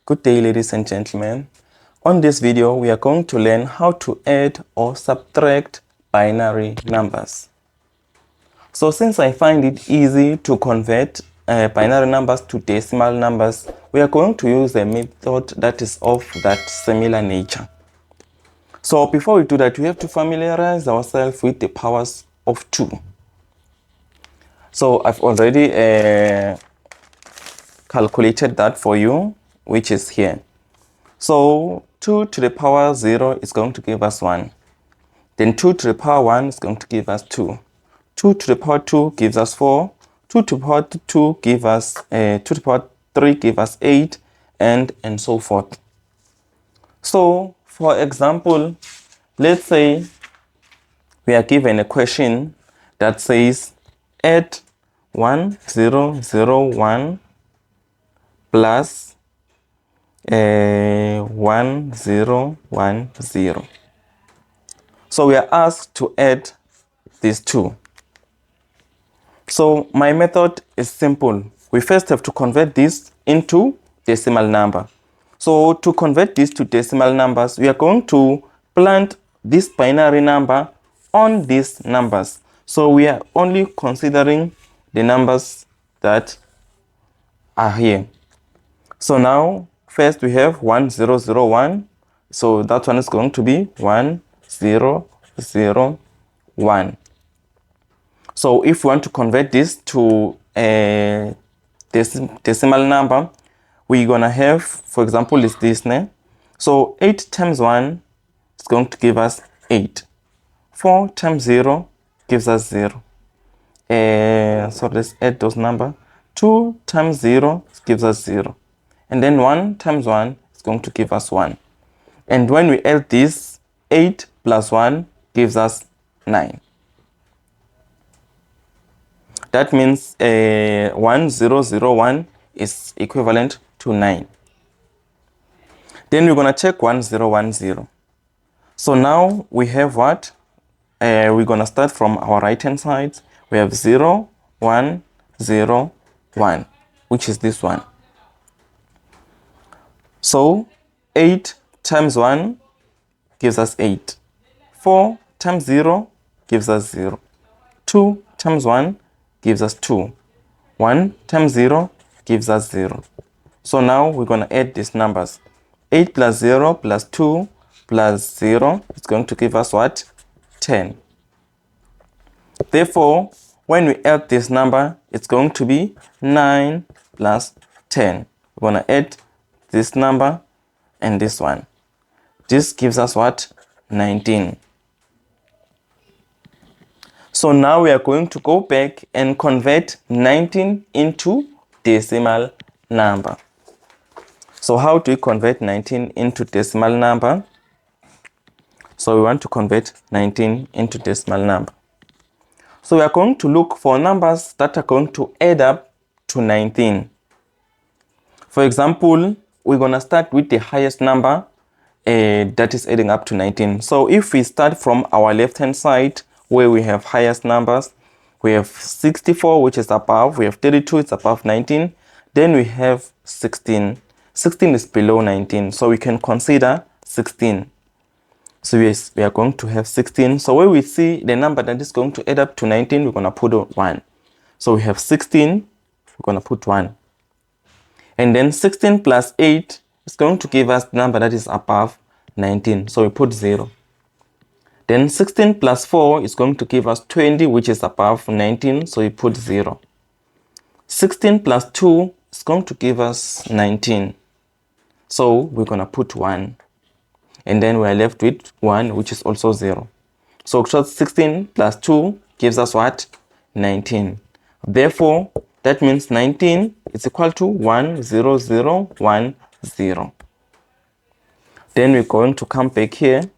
Good day, ladies and gentlemen. On this video, we are going to learn how to add or subtract binary numbers. So since I find it easy to convert binary numbers to decimal numbers, we are going to use a method that is of that similar nature. So before we do that, we have to familiarize ourselves with the powers of 2. So I've already calculated that for you, which is here. So 2 to the power 0 is going to give us 1. Then 2 to the power 1 is going to give us 2. 2 to the power 2 gives us 4. 2 to the power 2 gives us 2 to the power 3 gives us 8, and so forth. So for example, let's say we are given a question that says add 1001 plus 1010. So we are asked to add these two. So my method is simple. We first have to convert this into decimal number. So to convert this to decimal numbers, we are going to plant this binary number on these numbers. So we are only considering the numbers that are here. So now first we have 1001. So that one is going to be 1001. So if we want to convert this to a decimal number, we're gonna have, for example, is this name. So 8 times 1 is going to give us 8. 4 times 0 gives us 0. So let's add those numbers. 2 times 0 gives us 0. And then 1 times 1 is going to give us 1. And when we add this, 8 plus 1 gives us 9. That means 1001 is equivalent to 9. Then we're going to check 1010. So now we have what? We're going to start from our right hand side. We have 0, 1, 0, 1, which is this one. So 8 times 1 gives us 8. 4 times 0 gives us 0. 2 times 1 gives us 2. 1 times 0 gives us 0. So now we're going to add these numbers. 8 plus 0 plus 2 plus 0 is going to give us what? 10. Therefore, when we add this number, it's going to be 9 plus 10. We're going to add this number and this one. This gives us what? 19. So now we are going to go back and convert 19 into decimal number. So how do we convert 19 into decimal number? So we want to convert 19 into decimal number. So we are going to look for numbers that are going to add up to 19. For example, we're going to start with the highest number that is adding up to 19. So if we start from our left hand side where we have highest numbers, we have 64, which is above, we have 32, it's above 19, then we have 16. 16 is below 19, so we can consider 16. So yes, we are going to have 16. So where we see the number that is going to add up to 19, we're going to put 1. So we have 16, we're going to put 1. And then 16 plus 8 is going to give us the number that is above 19. So we put 0. Then 16 plus 4 is going to give us 20, which is above 19. So we put 0. 16 plus 2 is going to give us 19. So we're going to put 1. And then we're left with 1, which is also 0. So 16 plus 2 gives us what? 19. Therefore, that means 19 is equal to 10010. Then we're going to come back here.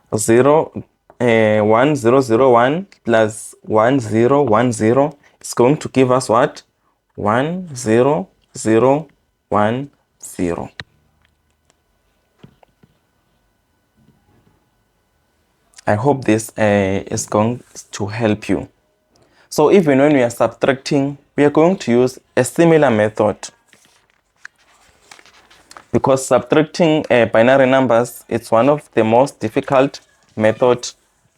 1001 plus 1010 is going to give us what? 10010. I hope this is going to help you. So even when we are subtracting, we are going to use a similar method. because subtracting binary numbers, it's one of the most difficult method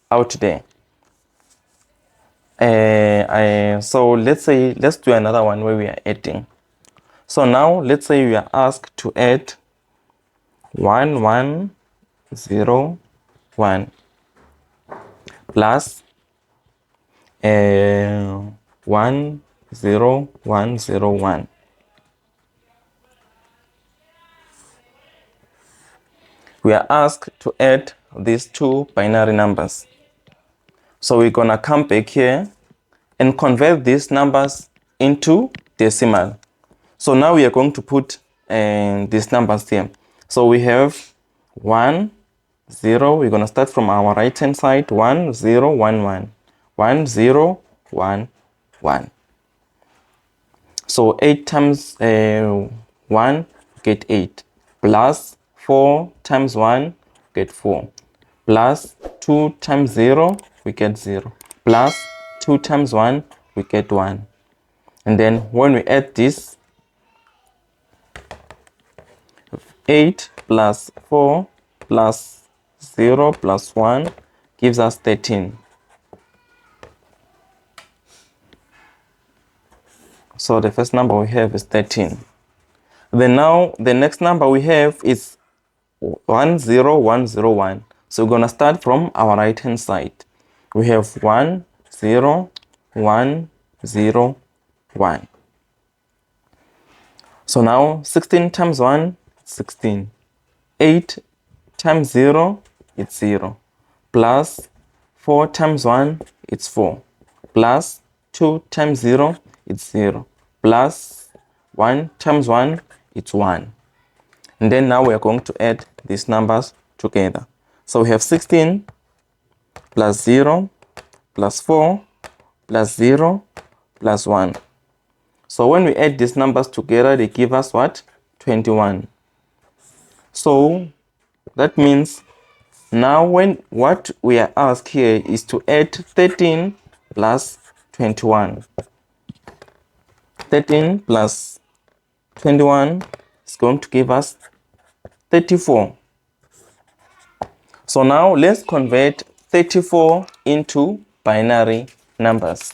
out there. So let's do another one where we are adding. So now let's say we are asked to add 1 1 0 1 plus 1 0 1 0 1. We are asked to add these two binary numbers. So we're gonna come back here and convert these numbers into decimal. So now we are going to put these numbers here. So we have 1 0. We're gonna start from our right hand side. 1 0 1 1 1 0 1 1. So 8 times 1 get 8, plus 4 times 1 get 4, plus 2 times 0 we get 0, plus 2 times 1 we get 1. And then when we add this, 8 plus 4 plus 0 plus 1 gives us 13. So the first number we have is 13. Then now the next number we have is 1 0 1 0 1. So we're gonna start from our right hand side. We have 1 0 1 0 1. So now 16 times 1 16. 8 times 0 it's 0, plus 4 times 1 it's 4, plus 2 times 0 it's 0, plus 1 times 1 it's 1. And then now we are going to add these numbers together. So we have 16 plus 0 plus 4 plus 0 plus 1. So when we add these numbers together, they give us what? 21. So that means now what we are asked here is to add 13 plus 21. 13 plus 21 is going to give us 34. So now let's convert 34 into binary numbers.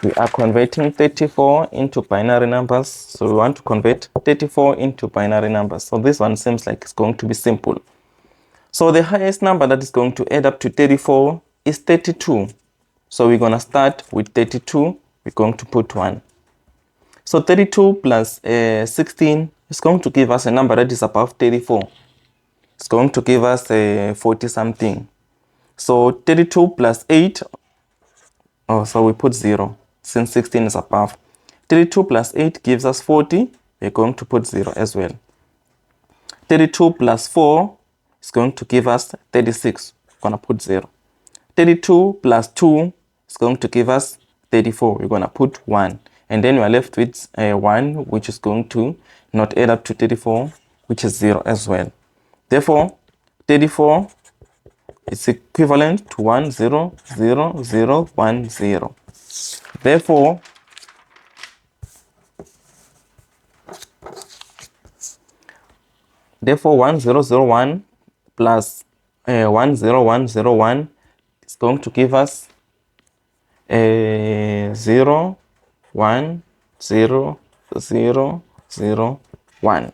We are converting 34 into binary numbers. So we want to convert 34 into binary numbers. So this one seems like it's going to be simple. So the highest number that is going to add up to 34 is 32. So we're going to start with 32. We're going to put 1. So 32 plus 16 is going to give us a number that is above 34. It's going to give us 40 something. So 32 plus 8, so we put 0 since 16 is above. 32 plus 8 gives us 40. We're going to put 0 as well. 32 plus 4 is going to give us 36. We're going to put 0. 32 plus 2 is going to give us 34. We're going to put 1. And then we are left with 1, which is going to not add up to 34, which is 0 as well. Therefore, 34 is equivalent to 1 0 0 0 1 0. Therefore, Therefore, 1001 plus 10101 is going to give us 0 1 0 0 0 1.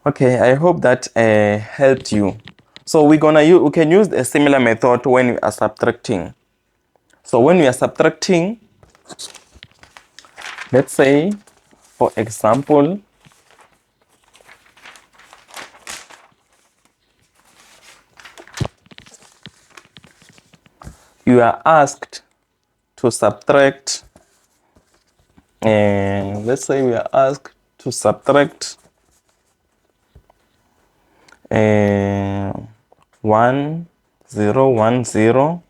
Okay, I hope that helped you. So we can use a similar method when we are subtracting. So when we are subtracting, let's say, for example, you are asked to subtract, let's say we are asked to subtract 1 0 1 0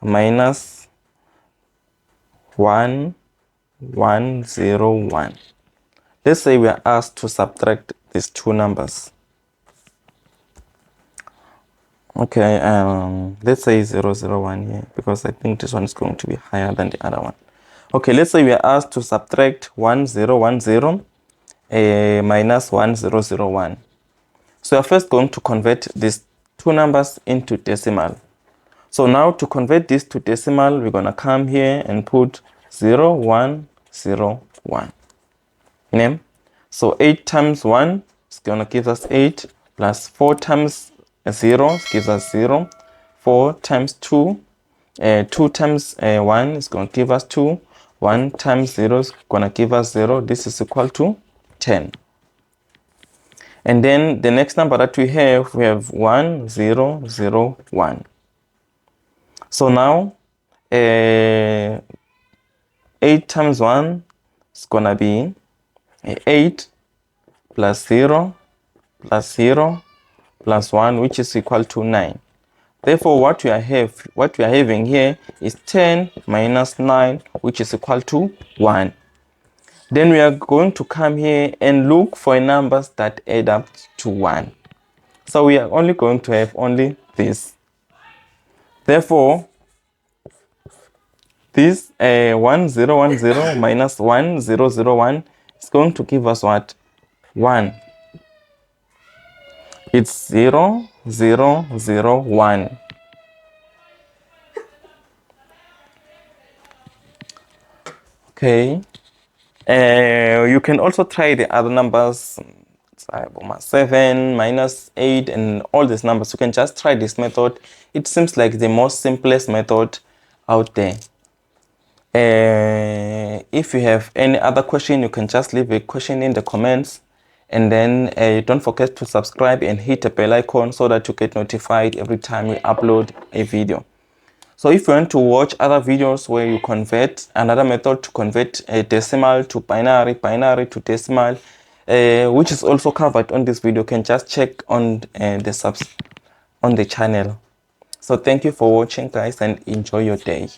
minus 1 1 0 1. Let's say we are asked to subtract these two numbers. Okay, let's say 0 0 1 here, because I think this one is going to be higher than the other one. Okay, let's say we are asked to subtract 1010 minus 1001. So we are first going to convert these two numbers into decimal. So now to convert this to decimal, we're going to come here and put 0101. Name. So 8 times 1 is going to give us 8, plus 4 times 0 gives us 0. 4 times 2, 2 times 1 is going to give us 2. 1 times 0 is going to give us 0. This is equal to 10. And then the next number that we have 1001. So now 8 times 1 is going to be 8 plus 0 plus 0 plus 1, which is equal to 9. Therefore, what we are having here is 10 minus 9, which is equal to 1. Then we are going to come here and look for numbers that add up to 1. So we are only going to have only this. Therefore, this 1010 minus 1001 is going to give us what? 1. It's 0001. Okay. You can also try the other numbers, 7 minus 8 and all these numbers. You can just try this method. It seems like the most simplest method out there. If you have any other question, you can just leave a question in the comments, and then don't forget to subscribe and hit the bell icon so that you get notified every time we upload a video. So if you want to watch other videos where you convert another method to convert a decimal to binary, binary to decimal, which is also covered on this video, you can just check on the channel. So thank you for watching, guys, and enjoy your day.